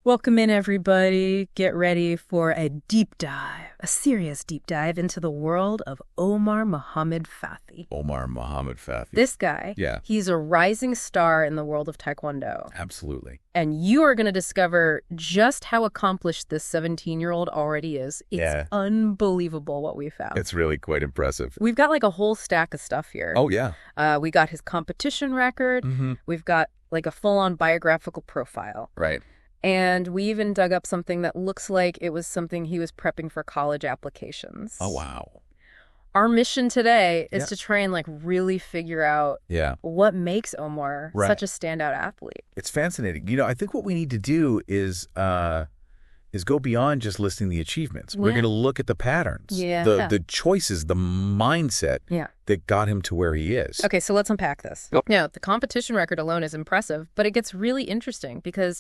Welcome in, everybody. Get ready for a deep dive, a serious deep dive into the world of Omar Mohamed Fathi. Omar Mohamed Fathi. This guy, Yeah. he's a rising star in the world of Taekwondo. Absolutely. And you are going to discover just how accomplished this 17-year-old already is. It's unbelievable what we found. It's really quite impressive. We've got like a whole stack of stuff here. Oh, yeah. We got his competition record. We've got like a full-on biographical profile. Right. And we even dug up something that looks like it was something he was prepping for college applications. Oh, wow. Our mission today is to try and like really figure out what makes Omar such a standout athlete. It's fascinating. You know, I think what we need to do is go beyond just listing the achievements. We're going to look at the patterns, the choices, the mindset that got him to where he is. Okay, so let's unpack this. Now, the competition record alone is impressive, but it gets really interesting because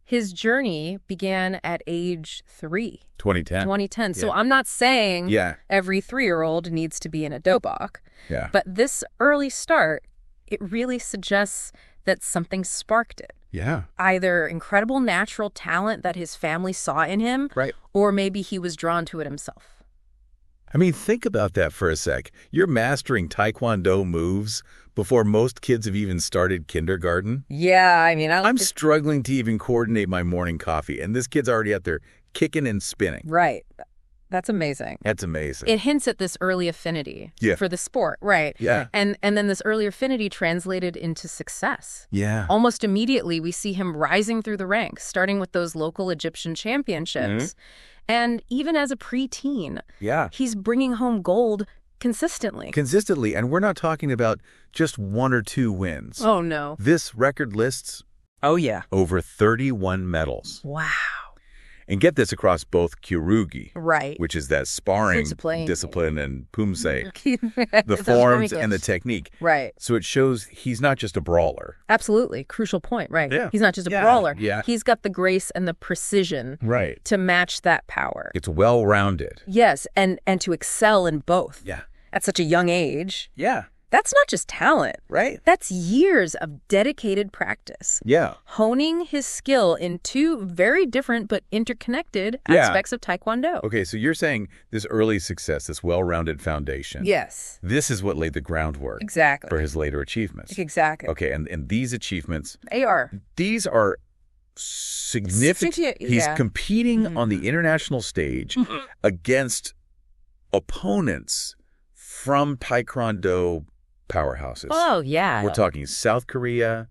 his journey began at age 3. 2010. So I'm not saying every 3-year-old needs to be in a dobok. Yeah. But this early start, it really suggests that something sparked it. Yeah. Either incredible natural talent that his family saw in him, or maybe he was drawn to it himself. I mean, think about that for a sec. You're mastering Taekwondo moves before most kids have even started kindergarten. Yeah, I mean, I'm struggling to even coordinate my morning coffee, and this kid's already out there kicking and spinning. Right. That's amazing. That's amazing. It hints at this early affinity for the sport, right? Yeah. And then this early affinity translated into success. Yeah. Almost immediately, we see him rising through the ranks, starting with those local Egyptian championships. And even as a preteen, he's bringing home gold consistently. Consistently. And we're not talking about just 1 or 2 wins. Oh, no. This record lists over 31 medals. Wow. And get this across both Kyorugi, which is that sparring discipline, and Pumse, the forms and the technique. Right. So it shows he's not just a brawler. Absolutely. Crucial point, right. Yeah. He's not just a brawler. Yeah. He's got the grace and the precision to match that power. It's well-rounded. Yes, and to excel in both. Yeah. At such a young age. Yeah. That's not just talent. Right. That's years of dedicated practice. Yeah. Honing his skill in 2 very different but interconnected aspects of Taekwondo. Okay, so you're saying this early success, this well-rounded foundation. Yes. This is what laid the groundwork for his later achievements. Exactly. Okay, and these achievements, these are significant. He's competing on the international stage against opponents from Taekwondo powerhouses. Oh, yeah. We're talking South Korea,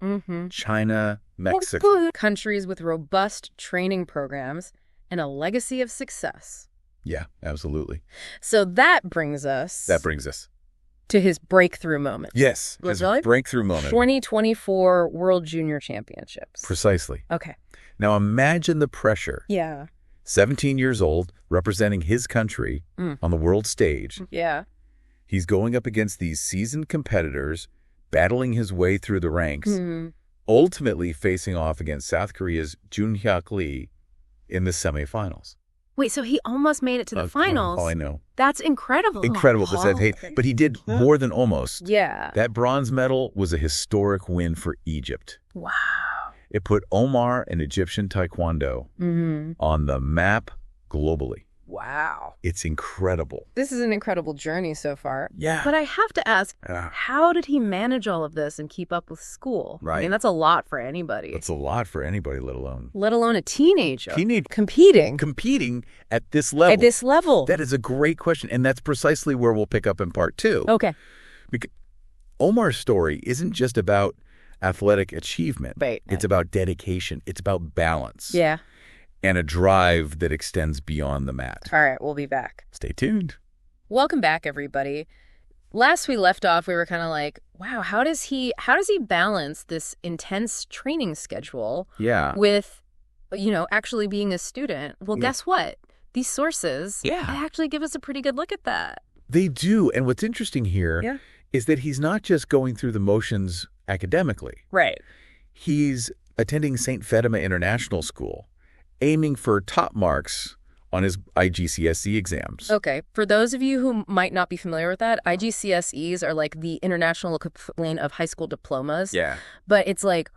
China, Mexico. Countries with robust training programs and a legacy of success. Yeah, absolutely. So that brings us to his breakthrough moment. Yes, his breakthrough moment. 2024 World Junior Championships. Precisely. Okay. Now imagine the pressure. Yeah. 17 years old, representing his country on the world stage. Yeah. He's going up against these seasoned competitors, battling his way through the ranks, ultimately facing off against South Korea's Junhyuk Lee in the semifinals. Wait, so he almost made it to the finals? Oh, I know. That's incredible. Incredible. But he did more than almost. Yeah. That bronze medal was a historic win for Egypt. Wow. It put Omar and Egyptian Taekwondo on the map globally. Wow. It's incredible. This is an incredible journey so far. Yeah. But I have to ask, how did he manage all of this and keep up with school? Right. I mean, that's a lot for anybody. That's a lot for anybody, let alone a teenager. Competing at this level. At this level. That is a great question. And that's precisely where we'll pick up in part 2. Okay. Because Omar's story isn't just about athletic achievement. Right. It's about dedication. It's about balance. Yeah. And a drive that extends beyond the mat. All right, we'll be back. Stay tuned. Welcome back, everybody. Last we left off, we were kind of like, wow, how does he balance this intense training schedule with, actually being a student? Well, guess what? These sources actually give us a pretty good look at that. They do. And what's interesting here is that he's not just going through the motions academically. Right. He's attending St. Fatima International School, aiming for top marks on his IGCSE exams. Okay. For those of you who might not be familiar with that, IGCSEs are like the international equivalent of high school diplomas. Yeah. But it's like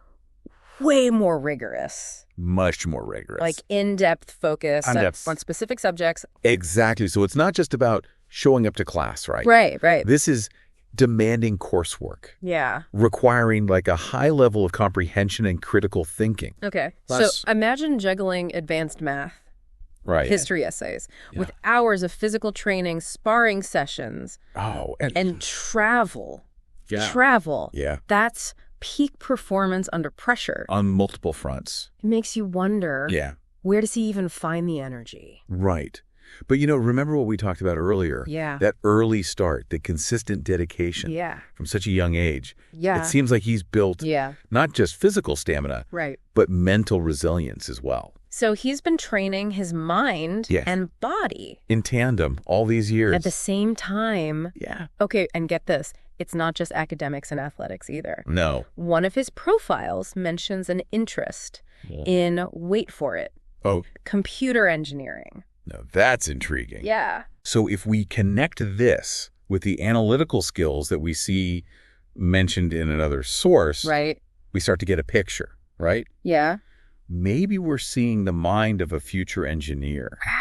way more rigorous. Much more rigorous. Like in-depth focus on specific subjects. Exactly. So it's not just about showing up to class, right? Right. This is demanding coursework. Yeah. Requiring like a high level of comprehension and critical thinking. Okay. So imagine juggling advanced math, history essays, with hours of physical training, sparring sessions, and travel. Yeah. Travel. Yeah. That's peak performance under pressure. On multiple fronts. It makes you wonder, where does he even find the energy? Right. But, remember what we talked about earlier? Yeah. That early start, the consistent dedication from such a young age. Yeah. It seems like he's built not just physical stamina, but mental resilience as well. So he's been training his mind and body. In tandem all these years. At the same time. Yeah. Okay, and get this. It's not just academics and athletics either. No. One of his profiles mentions an interest in, wait for it, computer engineering. No, that's intriguing. Yeah. So if we connect this with the analytical skills that we see mentioned in another source, we start to get a picture, right? Yeah. Maybe we're seeing the mind of a future engineer. Wow.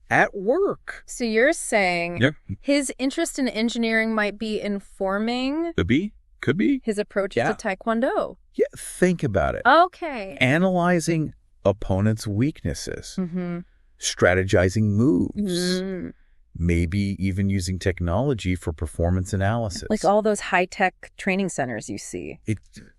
At work. So you're saying his interest in engineering might be informing... Could be. His approach to Taekwondo. Yeah, think about it. Okay. Analyzing opponents' weaknesses. Strategizing moves, maybe even using technology for performance analysis. Like all those high-tech training centers you see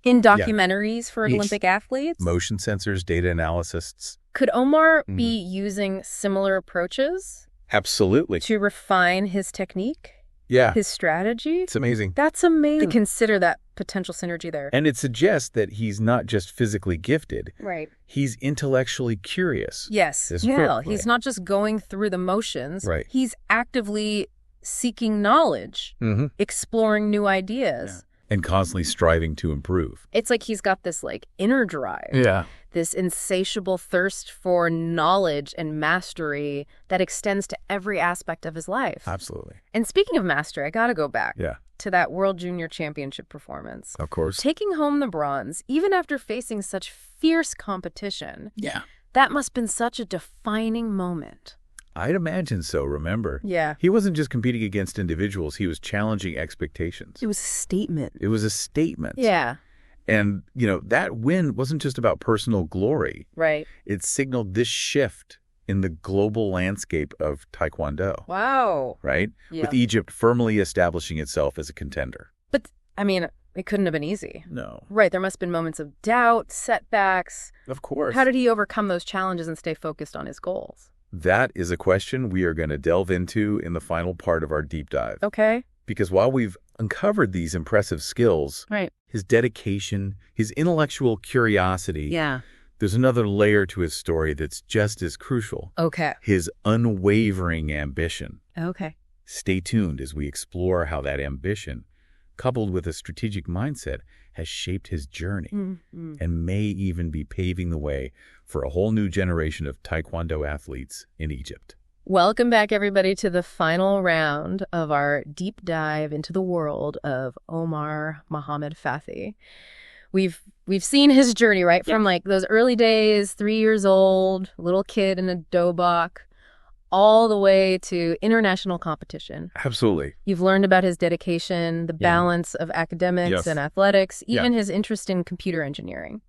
in documentaries for Olympic athletes. Motion sensors, data analysts. Could Omar be using similar approaches? Absolutely. To refine his technique? Yeah. His strategy? It's amazing. That's amazing. To consider that potential synergy there. And it suggests that he's not just physically gifted. Right. He's intellectually curious. Yes. Yeah. He's not just going through the motions. Right. He's actively seeking knowledge, exploring new ideas. And constantly striving to improve. It's like he's got this inner drive. This insatiable thirst for knowledge and mastery that extends to every aspect of his life. Absolutely. And speaking of mastery, I got to go back to that World Junior Championship performance. Of course. Taking home the bronze, even after facing such fierce competition. Yeah. That must have been such a defining moment. I'd imagine so, remember. Yeah. He wasn't just competing against individuals. He was challenging expectations. It was a statement. It was a statement. Yeah. And, that win wasn't just about personal glory. Right. It signaled this shift in the global landscape of Taekwondo. Wow. Right? Yeah. With Egypt firmly establishing itself as a contender. But, it couldn't have been easy. No. Right. There must have been moments of doubt, setbacks. Of course. How did he overcome those challenges and stay focused on his goals? That is a question we are going to delve into in the final part of our deep dive. Okay. Because while we've uncovered these impressive skills, his dedication, his intellectual curiosity, there's another layer to his story that's just as crucial. Okay. His unwavering ambition. Okay. Stay tuned as we explore how that ambition, coupled with a strategic mindset, has shaped his journey and may even be paving the way for a whole new generation of Taekwondo athletes in Egypt. Welcome back, everybody, to the final round of our deep dive into the world of Omar Mohamed Fathi. We've seen his journey, right? From those early days, 3 years old, little kid in a dobok, all the way to international competition. Absolutely. You've learned about his dedication, the balance of academics and athletics, even his interest in computer engineering.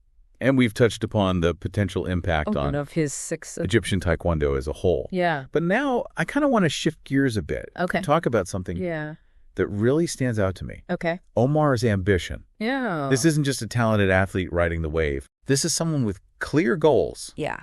And we've touched upon the potential impact on of his Egyptian Taekwondo as a whole. Yeah. But now I kind of want to shift gears a bit. Okay. Talk about something that really stands out to me. Okay. Omar's ambition. Yeah. This isn't just a talented athlete riding the wave. This is someone with clear goals. Yeah.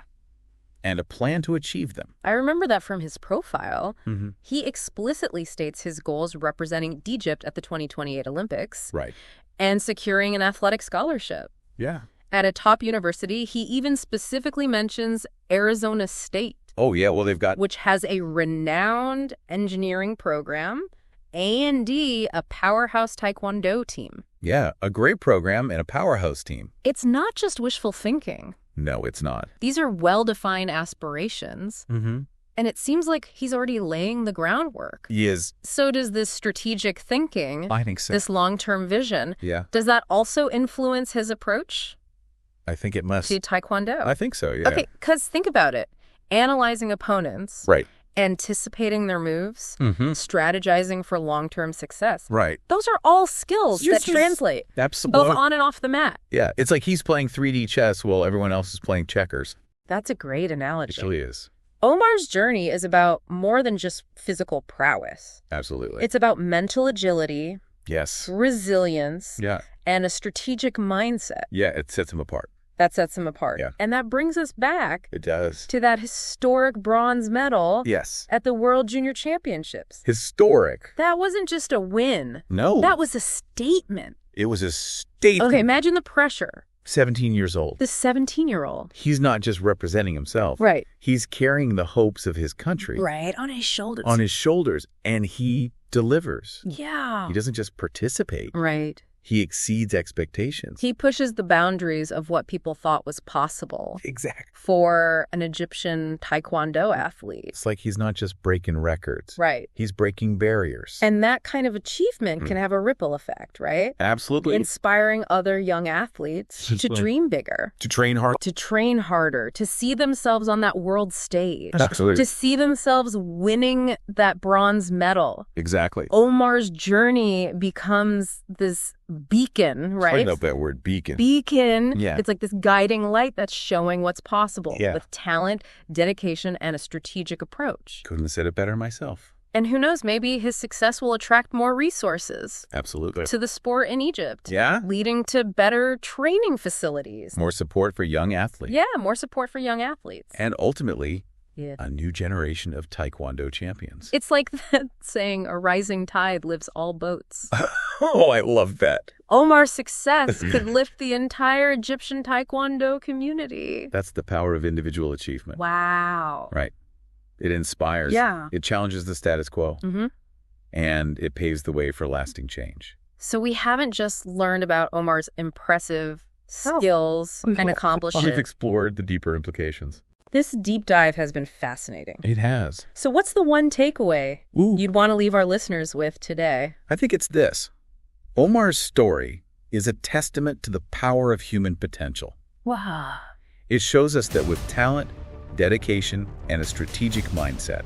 And a plan to achieve them. I remember that from his profile. He explicitly states his goals representing Egypt at the 2028 Olympics. Right. And securing an athletic scholarship. Yeah. At a top university, he even specifically mentions Arizona State. Oh, yeah. Well, they've got... which has a renowned engineering program, A&D, a powerhouse Taekwondo team. Yeah, a great program and a powerhouse team. It's not just wishful thinking. No, it's not. These are well-defined aspirations. And it seems like he's already laying the groundwork. He is. So does this strategic thinking, I think so. This long-term vision, does that also influence his approach? I think it must. To Taekwondo. I think so, yeah. Okay, because think about it. Analyzing opponents. Right. Anticipating their moves. Strategizing for long-term success. Right. Those are all skills that translate. Absolutely. Both on and off the mat. Yeah, it's like he's playing 3D chess while everyone else is playing checkers. That's a great analogy. It really is. Omar's journey is about more than just physical prowess. Absolutely. It's about mental agility. Yes. Resilience. Yeah. And a strategic mindset. Yeah, it sets him apart. That sets him apart. Yeah. And that brings us back. It does. To that historic bronze medal. Yes. At the World Junior Championships. Historic. That wasn't just a win. No. That was a statement. It was a statement. Okay, imagine the pressure. 17 years old. The 17-year-old. He's not just representing himself. Right. He's carrying the hopes of his country. Right, on his shoulders. On his shoulders. And he delivers. Yeah. He doesn't just participate. Right. He exceeds expectations. He pushes the boundaries of what people thought was possible. Exactly. For an Egyptian Taekwondo athlete. It's like he's not just breaking records. Right. He's breaking barriers. And that kind of achievement can have a ripple effect, right? Absolutely. Inspiring other young athletes to dream bigger. To train hard. To train harder. To see themselves on that world stage. Absolutely. To see themselves winning that bronze medal. Exactly. Omar's journey becomes this beacon, right? I know that word, beacon. Beacon. Yeah. It's like this guiding light that's showing what's possible yeah. with talent, dedication, and a strategic approach. Couldn't have said it better myself. And who knows, maybe his success will attract more resources. Absolutely. To the sport in Egypt. Yeah. Leading to better training facilities. More support for young athletes. Yeah, more support for young athletes. And ultimately, yeah. a new generation of Taekwondo champions. It's like that saying, a rising tide lifts all boats. Oh, I love that. Omar's success could lift the entire Egyptian Taekwondo community. That's the power of individual achievement. Wow. Right. It inspires. Yeah. It challenges the status quo. Mm-hmm. And it paves the way for lasting change. So we haven't just learned about Omar's impressive skills and accomplishments. We've explored the deeper implications. This deep dive has been fascinating. It has. So what's the one takeaway you'd want to leave our listeners with today? I think it's this. Omar's story is a testament to the power of human potential. Wow. It shows us that with talent, dedication, and a strategic mindset,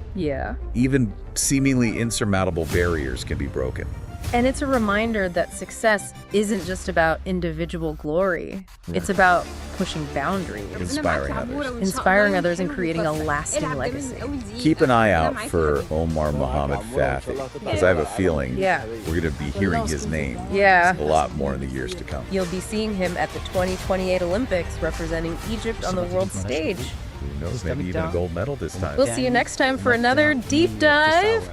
even seemingly insurmountable barriers can be broken. And it's a reminder that success isn't just about individual glory. It's about pushing boundaries. Inspiring others and creating a lasting legacy. Keep an eye out for Omar Mohamed Fathi, because I have a feeling we're going to be hearing his name a lot more in the years to come. You'll be seeing him at the 2028 Olympics representing Egypt on the world stage. Who knows, maybe even a gold medal this time. We'll see you next time for another Deep Dive.